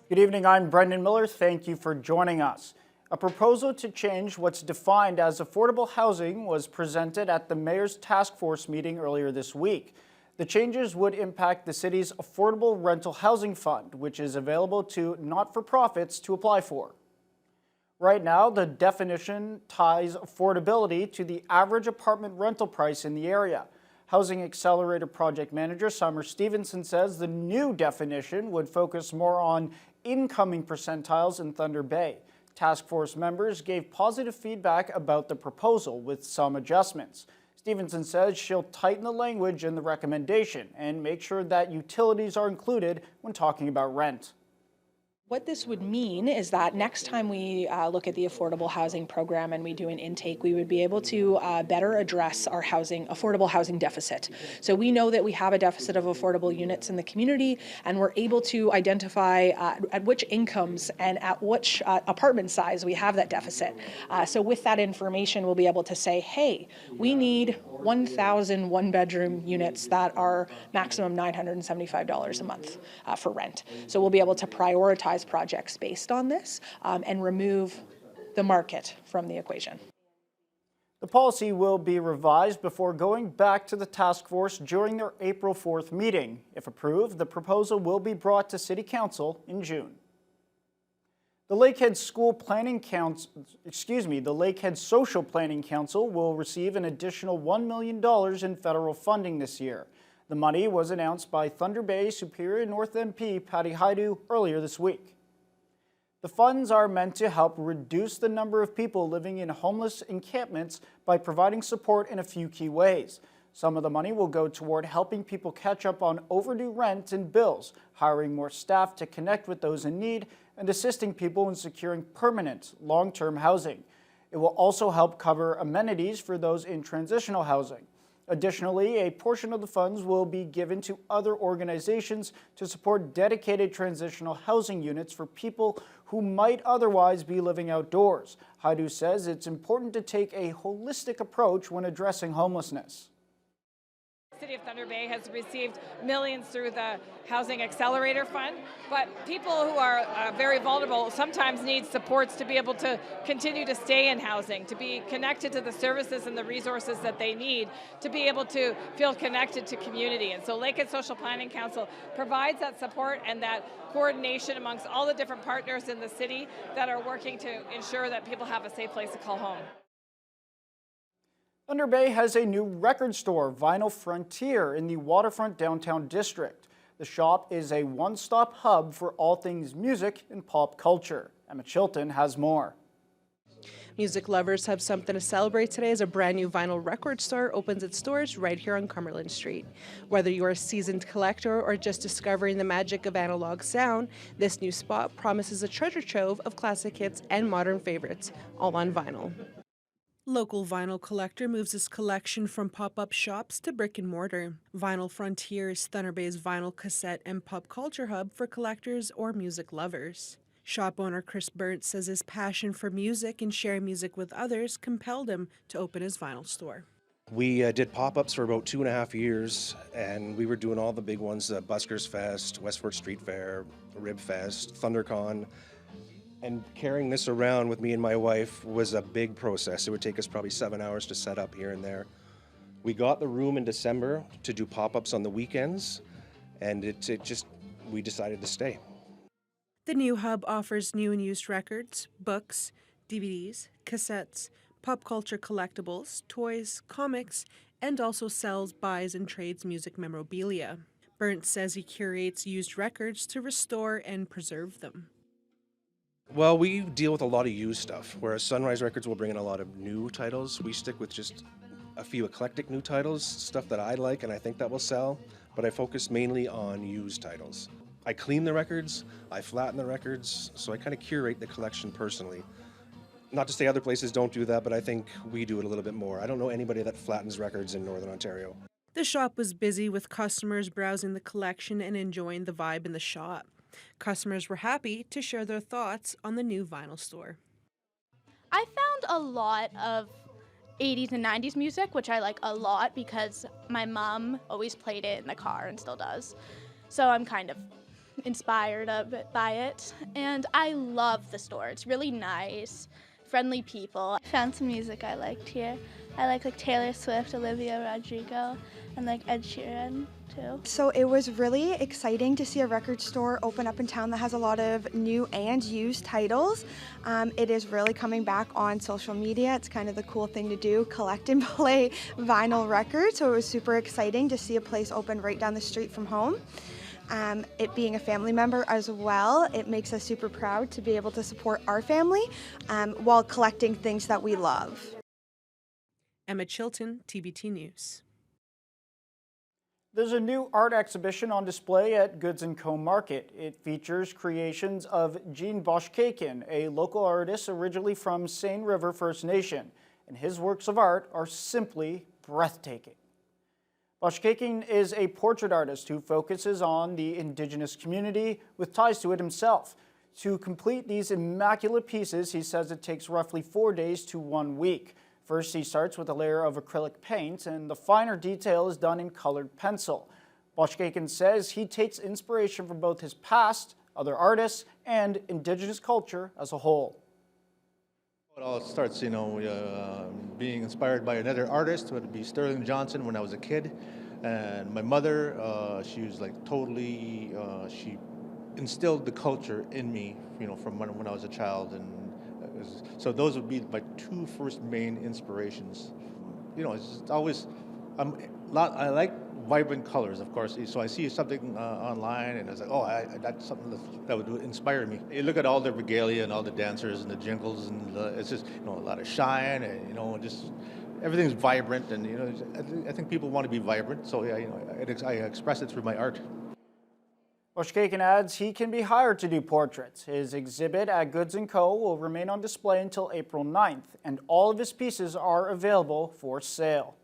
Good evening, I'm Brendan Miller. Thank you for joining us. A proposal to change what's defined as affordable housing was presented at the Mayor's Task Force meeting earlier this week. The changes would impact the city's Affordable Rental Housing Fund, which is available to not-for-profits to apply for. Right now, the definition ties affordability to the average apartment rental price in the area. Housing Accelerator Project Manager Summer Stevenson says the new definition would focus more on incoming percentiles in Thunder Bay. Task Force members gave positive feedback about the proposal with some adjustments. Stevenson says she'll tighten the language in the recommendation and make sure that utilities are included when talking about rent. What this would mean is that next time we look at the affordable housing program and we do an intake, we would be able to better address our affordable housing deficit. So we know that we have a deficit of affordable units in the community, and we're able to identify at which incomes and at which apartment size we have that deficit. So with that information, we'll be able to say, hey, we need 1,000 one-bedroom units that are maximum $975 a month for rent. So we'll be able to prioritize projects based on this and remove the market from the equation. The policy will be revised before going back to the task force during their April 4th meeting. If approved, the proposal will be brought to City Council in June. The Lakehead the Lakehead Social Planning Council will receive an additional $1 million in federal funding this year. The money was announced by Thunder Bay Superior North MP Patty Haidu earlier this week. The funds are meant to help reduce the number of people living in homeless encampments by providing support in a few key ways. Some of the money will go toward helping people catch up on overdue rent and bills, hiring more staff to connect with those in need, and assisting people in securing permanent, long-term housing. It will also help cover amenities for those in transitional housing. Additionally, a portion of the funds will be given to other organizations to support dedicated transitional housing units for people who might otherwise be living outdoors. Haidu says it's important to take a holistic approach when addressing homelessness. The City of Thunder Bay has received millions through the Housing Accelerator Fund, but people who are very vulnerable sometimes need supports to be able to continue to stay in housing, to be connected to the services and the resources that they need, to be able to feel connected to community. And so Lakehead Social Planning Council provides that support and that coordination amongst all the different partners in the city that are working to ensure that people have a safe place to call home. Thunder Bay has a new record store, Vinyl Frontier, in the waterfront downtown district. The shop is a one-stop hub for all things music and pop culture. Emma Chilton has more. Music lovers have something to celebrate today as a brand new vinyl record store opens its doors right here on Cumberland Street. Whether you're a seasoned collector or just discovering the magic of analog sound, this new spot promises a treasure trove of classic hits and modern favorites, all on vinyl. Local vinyl collector moves his collection from pop-up shops to brick and mortar. Vinyl Frontier is Thunder Bay's vinyl, cassette, and pop culture hub for collectors or music lovers. Shop owner Chris Burnt says his passion for music and sharing music with others compelled him to open his vinyl store. We did pop-ups for about 2.5 years, and we were doing all the big ones, Buskers Fest, Westford Street Fair, Rib Fest, ThunderCon. And carrying this around with me and my wife was a big process. It would take us probably 7 hours to set up here and there. We got the room in December to do pop-ups on the weekends, and we decided to stay. The new hub offers new and used records, books, DVDs, cassettes, pop culture collectibles, toys, comics, and also sells, buys, and trades music memorabilia. Burnt says he curates used records to restore and preserve them. Well, we deal with a lot of used stuff, whereas Sunrise Records will bring in a lot of new titles. We stick with just a few eclectic new titles, stuff that I like and I think that will sell, but I focus mainly on used titles. I clean the records, I flatten the records, so I kind of curate the collection personally. Not to say other places don't do that, but I think we do it a little bit more. I don't know anybody that flattens records in Northern Ontario. The shop was busy with customers browsing the collection and enjoying the vibe in the shop. Customers were happy to share their thoughts on the new vinyl store. I found a lot of 80s and 90s music, which I like a lot because my mom always played it in the car and still does. So I'm kind of inspired by it, and I love the store. It's really nice, friendly people. I found some music I liked here. I like Taylor Swift, Olivia Rodrigo, and Ed Sheeran too. So it was really exciting to see a record store open up in town that has a lot of new and used titles. It is really coming back on social media. It's kind of the cool thing to do, collect and play vinyl records. So it was super exciting to see a place open right down the street from home. It being a family member as well, it makes us super proud to be able to support our family while collecting things that we love. Emma Chilton, TBT News. There's a new art exhibition on display at Goods & Co. Market. It features creations of Jean Boschkaken, a local artist originally from Seine River First Nation, and his works of art are simply breathtaking. Boschkaken is a portrait artist who focuses on the Indigenous community with ties to it himself. To complete these immaculate pieces, he says it takes roughly 4 days to 1 week. First, he starts with a layer of acrylic paint, and the finer detail is done in colored pencil. Boschkaken says he takes inspiration from both his past, other artists, and Indigenous culture as a whole. It all starts, being inspired by another artist, whether it be Sterling Johnson when I was a kid. And my mother, she was totally, she instilled the culture in me, from when I was a child. And so those would be my two first main inspirations. It's always, I like vibrant colors, of course. So I see something online, and it's that's something that would inspire me. You look at all the regalia and all the dancers and the jingles, and it's just a lot of shine, and just everything's vibrant, and I think people want to be vibrant. So yeah, I express it through my art. Boschkaken adds he can be hired to do portraits. His exhibit at Goods & Co. will remain on display until April 9th, and all of his pieces are available for sale.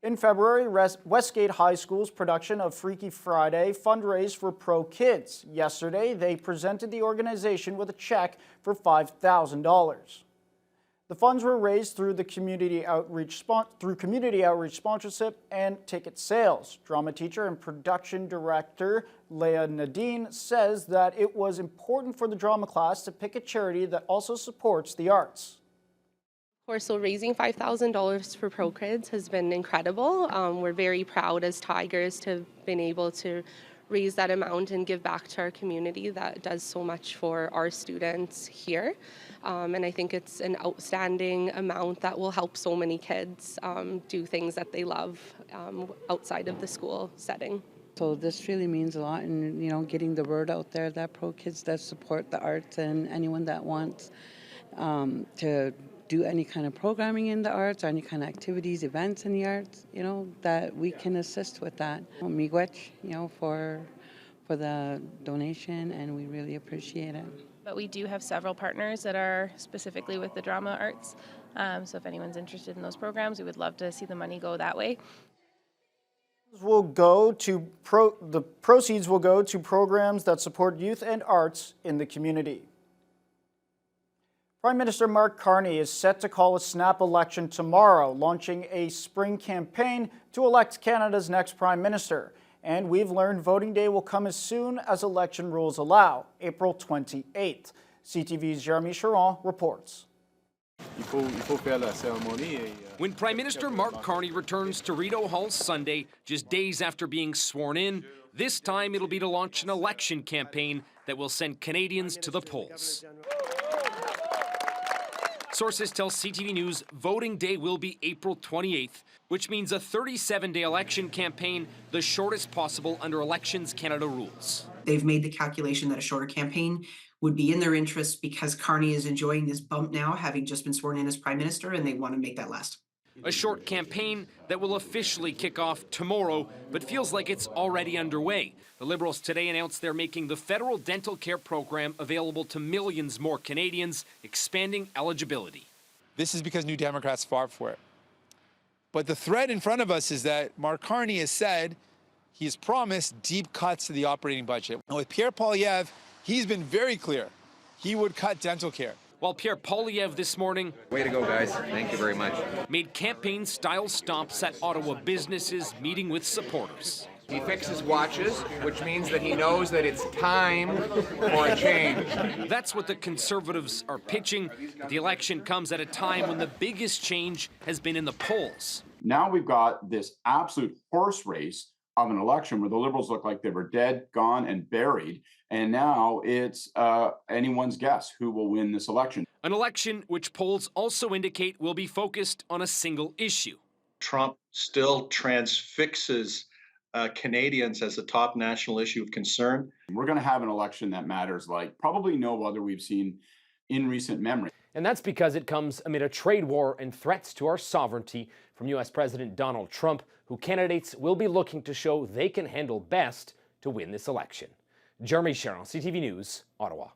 In February, Westgate High School's production of Freaky Friday fundraised for Pro Kids. Yesterday, they presented the organization with a check for $5,000. The funds were raised through the community outreach sponsorship and ticket sales. Drama teacher and production director Leah Nadine says that it was important for the drama class to pick a charity that also supports the arts. Of course, so raising $5,000 for Pro Kids has been incredible. We're very proud as Tigers to have been able to raise that amount and give back to our community that does so much for our students here. And I think it's an outstanding amount that will help so many kids do things that they love outside of the school setting. So this really means a lot in, getting the word out there that Pro Kids does support the arts, and anyone that wants to do any kind of programming in the arts or any kind of activities, events in the arts, that we can assist with that. Miigwech, for the donation, and we really appreciate it. But we do have several partners that are specifically with the drama arts. So if anyone's interested in those programs, we would love to see the money go that way. The proceeds will go to programs that support youth and arts in the community. Prime Minister Mark Carney is set to call a snap election tomorrow, launching a spring campaign to elect Canada's next Prime Minister. And we've learned voting day will come as soon as election rules allow, April 28th. CTV's Jeremy Charon reports. When Prime Minister Mark Carney returns to Rideau Hall Sunday, just days after being sworn in, this time it'll be to launch an election campaign that will send Canadians to the polls. Sources tell CTV News voting day will be April 28th, which means a 37-day election campaign, the shortest possible under Elections Canada rules. They've made the calculation that a shorter campaign would be in their interest because Carney is enjoying this bump now, having just been sworn in as Prime Minister, and they want to make that last. A short campaign that will officially kick off tomorrow, but feels like it's already underway. The Liberals today announced they're making the federal dental care program available to millions more Canadians, expanding eligibility. This is because New Democrats fought for it. But the threat in front of us is that Mark Carney has said he has promised deep cuts to the operating budget. And with Pierre Poilievre, he's been very clear. He would cut dental care. While Pierre Poilievre this morning, way to go, guys. Thank you very much, made campaign-style stops at Ottawa businesses meeting with supporters. He fixes watches, which means that he knows that it's time for a change. That's what the Conservatives are pitching. The election comes at a time when the biggest change has been in the polls. Now we've got this absolute horse race of an election where the Liberals look like they were dead, gone, and buried. And now it's anyone's guess who will win this election. An election which polls also indicate will be focused on a single issue. Trump still transfixes Canadians as a top national issue of concern. We're going to have an election that matters like probably no other we've seen in recent memory. And that's because it comes amid a trade war and threats to our sovereignty from U.S. President Donald Trump, who candidates will be looking to show they can handle best to win this election. Jeremy Sharon, CTV News, Ottawa.